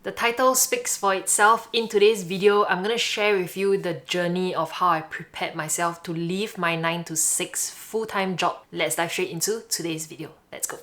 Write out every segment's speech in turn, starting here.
The title speaks for itself. In today's video, I'm gonna share with you the journey of how I prepared myself to leave my 9 to 6 full-time job. Let's dive straight into today's video. Let's go.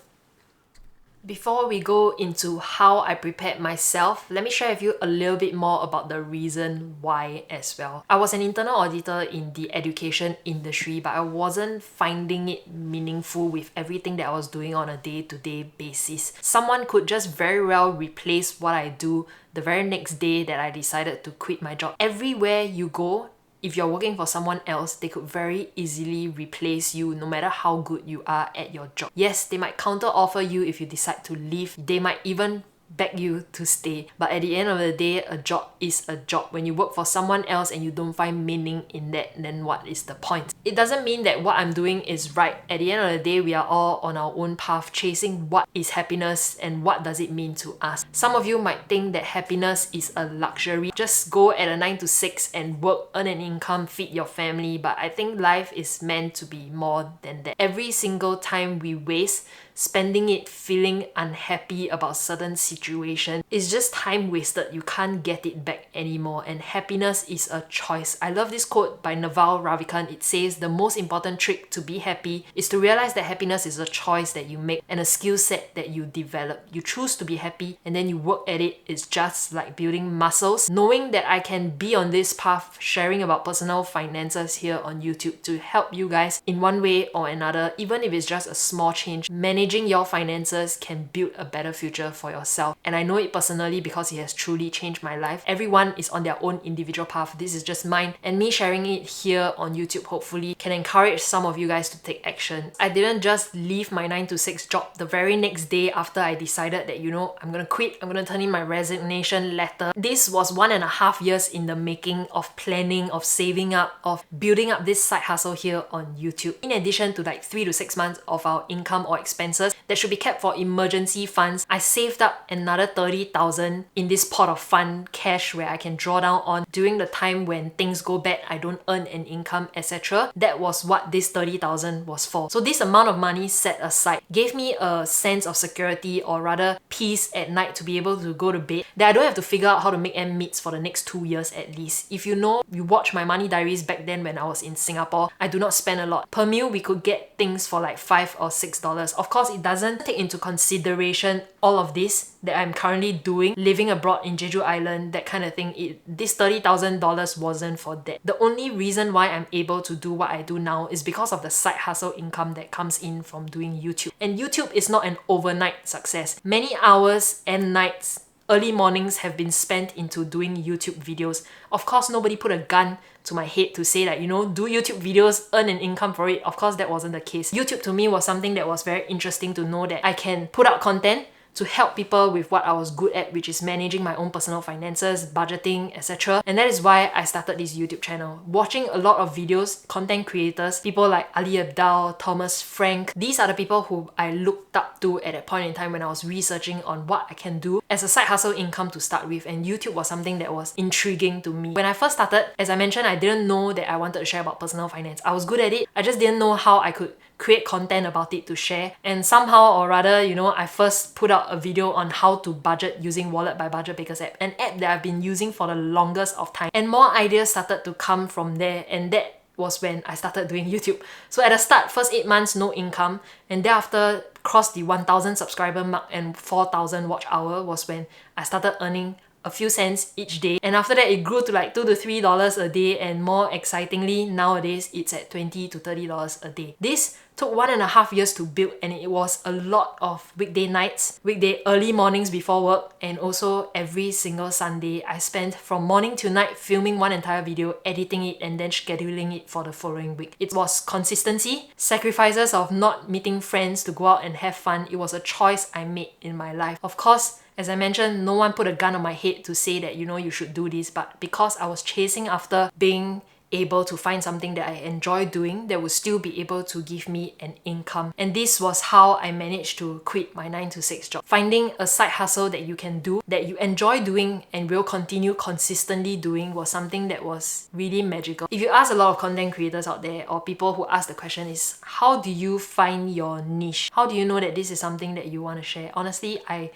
Before we go into how I prepared myself, let me share with you a little bit more about the reason why as well. I was an internal auditor in the education industry, but I wasn't finding it meaningful with everything that I was doing on a day-to-day basis. Someone could just very well replace what I do the very next day that I decided to quit my job. Everywhere you go, if you're working for someone else, they could very easily replace you no matter how good you are at your job. Yes, they might counter offer you if you decide to leave. They might even beg you to stay. But at the end of the day, a job is a job. When you work for someone else and you don't find meaning in that, then what is the point? It doesn't mean that what I'm doing is right. At the end of the day, we are all on our own path chasing what is happiness and what does it mean to us. Some of you might think that happiness is a luxury. Just go at a 9 to 6 and work, earn an income, feed your family. But I think life is meant to be more than that. Every single time we waste spending it feeling unhappy about certain situation is just time wasted. You can't get it back anymore, and happiness is a choice. I love this quote by Naval Ravikant. It says, the most important trick to be happy is to realize that happiness is a choice that you make and a skill set that you develop. You choose to be happy and then you work at it. It's just like building muscles. Knowing that I can be on this path sharing about personal finances here on YouTube to help you guys in one way or another, even if it's just a small change, managing your finances can build a better future for yourself. And I know it personally because it has truly changed my life. Everyone is on their own individual path. This is just mine, and me sharing it here on YouTube hopefully can encourage some of you guys to take action. I didn't just leave my 9 to 6 job the very next day after I decided that, you know, I'm gonna quit, I'm gonna turn in my resignation letter. This was 1.5 years in the making of planning, of saving up, of building up this side hustle here on YouTube. In addition to like 3 to 6 months of our income or expenses that should be kept for emergency funds, I saved up another 30,000 in this pot of fund cash where I can draw down on during the time when things go bad, I don't earn an income, etc. That was what this 30,000 was for. So this amount of money set aside gave me a sense of security, or rather peace at night, to be able to go to bed, that I don't have to figure out how to make ends meet for the next 2 years at least. If you know, you watch my money diaries back then when I was in Singapore, I do not spend a lot. Per meal, we could get things for like $5 or $6. Of course, it doesn't take into consideration all of this that I'm currently doing, living abroad in Jeju Island, that kind of thing. This $30,000 wasn't for that. The only reason why I'm able to do what I do now is because of the side hustle income that comes in from doing YouTube. And YouTube is not an overnight success. Many hours and nights, early mornings have been spent into doing YouTube videos. Of course, nobody put a gun to my head to say that, you know, do YouTube videos, earn an income for it. Of course, that wasn't the case. YouTube to me was something that was very interesting to know that I can put out content to help people with what I was good at, which is managing my own personal finances, budgeting, etc. And that is why I started this YouTube channel. Watching a lot of videos, content creators, people like Ali Abdal, Thomas Frank, these are the people who I looked up to at that point in time when I was researching on what I can do as a side hustle income to start with, and YouTube was something that was intriguing to me. When I first started, as I mentioned, I didn't know that I wanted to share about personal finance. I was good at it, I just didn't know how I could create content about it to share. And somehow or rather, you know, I first put out a video on how to budget using Wallet by Budget Bakers app, an app that I've been using for the longest of time. And more ideas started to come from there, and that was when I started doing YouTube. So at the start, first 8 months, no income, and thereafter crossed the 1,000 subscriber mark and 4,000 watch hour was when I started earning a few cents each day. And after that, it grew to like $2 to $3 a day, and more excitingly, nowadays it's at $20 to $30 a day. This took 1.5 years to build, and it was a lot of weekday nights, weekday early mornings before work, and also every single Sunday I spent from morning to night filming one entire video, editing it, and then scheduling it for the following week. It was consistency, sacrifices of not meeting friends to go out and have fun. It was a choice I made in my life. Of course, as I mentioned, no one put a gun on my head to say that, you know, you should do this, but because I was chasing after being able to find something that I enjoy doing that would still be able to give me an income. And this was how I managed to quit my 9 to 6 job. Finding a side hustle that you can do, that you enjoy doing and will continue consistently doing, was something that was really magical. If you ask a lot of content creators out there, or people who ask the question is, how do you find your niche? How do you know that this is something that you want to share? Honestly, I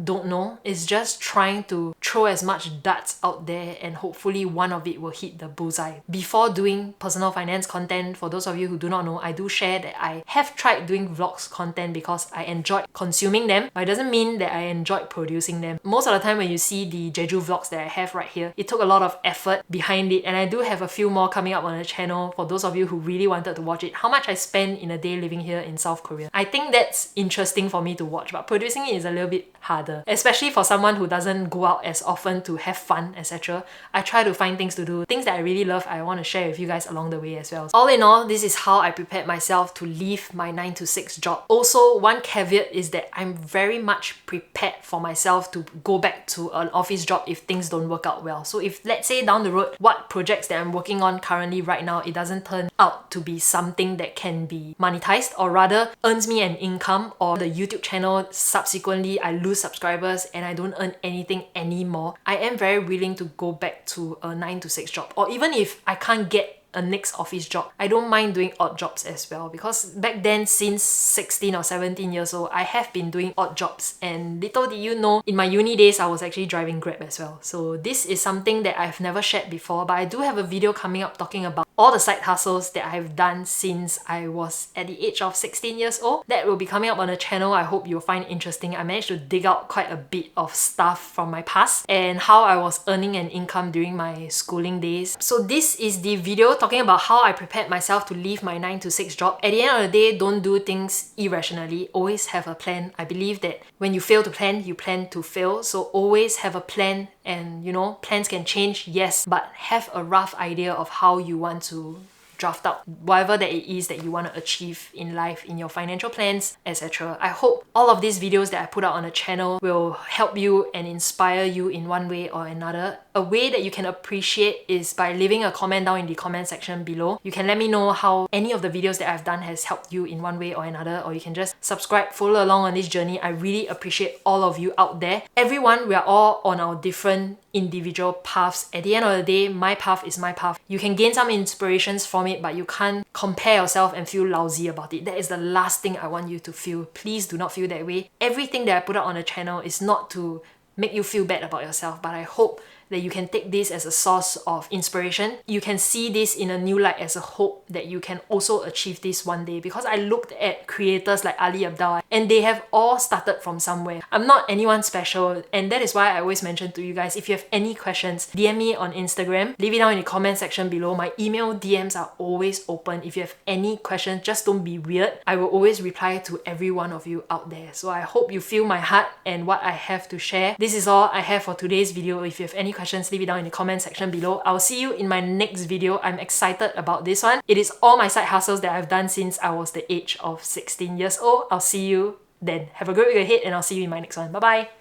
don't know. It's just trying to throw as much darts out there and hopefully one of it will hit the bullseye. Before doing personal finance content, for those of you who do not know, I do share that I have tried doing vlogs content because I enjoyed consuming them, but it doesn't mean that I enjoyed producing them. Most of the time when you see the Jeju vlogs that I have right here, it took a lot of effort behind it, and I do have a few more coming up on the channel for those of you who really wanted to watch it. How much I spend in a day living here in South Korea. I think that's interesting for me to watch, but producing it is a little bit harder, especially for someone who doesn't go out as often to have fun, etc. I try to find things to do, things that I really love. I want to share with you guys along the way as well. All in all, this is how I prepared myself to leave my 9 to 6 job. Also, one caveat is that I'm very much prepared for myself to go back to an office job if things don't work out well. So if, let's say down the road, what projects that I'm working on currently right now, it doesn't turn out to be something that can be monetized or rather earns me an income, or the YouTube channel subsequently I lose subscribers and I don't earn anything anymore, I am very willing to go back to a 9 to 6 job. Or even if I can't get a next office job, I don't mind doing odd jobs as well, because back then, since 16 or 17 years old, I have been doing odd jobs, and little did you know, in my uni days I was actually driving Grab as well. So this is something that I've never shared before, but I do have a video coming up talking about all the side hustles that I've done since I was at the age of 16 years old. That will be coming up on the channel. I hope you'll find interesting. I managed to dig out quite a bit of stuff from my past and how I was earning an income during my schooling days. So this is the video talking about how I prepared myself to leave my 9 to 6 job. At the end of the day, don't do things irrationally. Always have a plan. I believe that when you fail to plan, you plan to fail. So always have a plan, and you know, plans can change, yes, but have a rough idea of how you want to draft out whatever that it is that you want to achieve in life, in your financial plans, etc. I hope all of these videos that I put out on the channel will help you and inspire you in one way or another. A way that you can appreciate is by leaving a comment down in the comment section below. You can let me know how any of the videos that I've done has helped you in one way or another, or you can just subscribe, follow along on this journey. I really appreciate all of you out there. Everyone, we are all on our different individual paths. At the end of the day, my path is my path. You can gain some inspirations from it, but you can't compare yourself and feel lousy about it. That is the last thing I want you to feel. Please do not feel that way. Everything that I put out on the channel is not to make you feel bad about yourself, but I hope that you can take this as a source of inspiration. You can see this in a new light as a hope that you can also achieve this one day, because I looked at creators like Ali Abdal and they have all started from somewhere. I'm not anyone special, and that is why I always mention to you guys, if you have any questions, DM me on Instagram, leave it down in the comment section below. My email DMs are always open. If you have any questions, just don't be weird. I will always reply to every one of you out there. So I hope you feel my heart and what I have to share. This is all I have for today's video. If you have any questions, leave it down in the comment section below. I'll see you in my next video. I'm excited about this one. It is all my side hustles that I've done since I was the age of 16 years old. I'll see you then. Have a great week ahead, and I'll see you in my next one. Bye bye.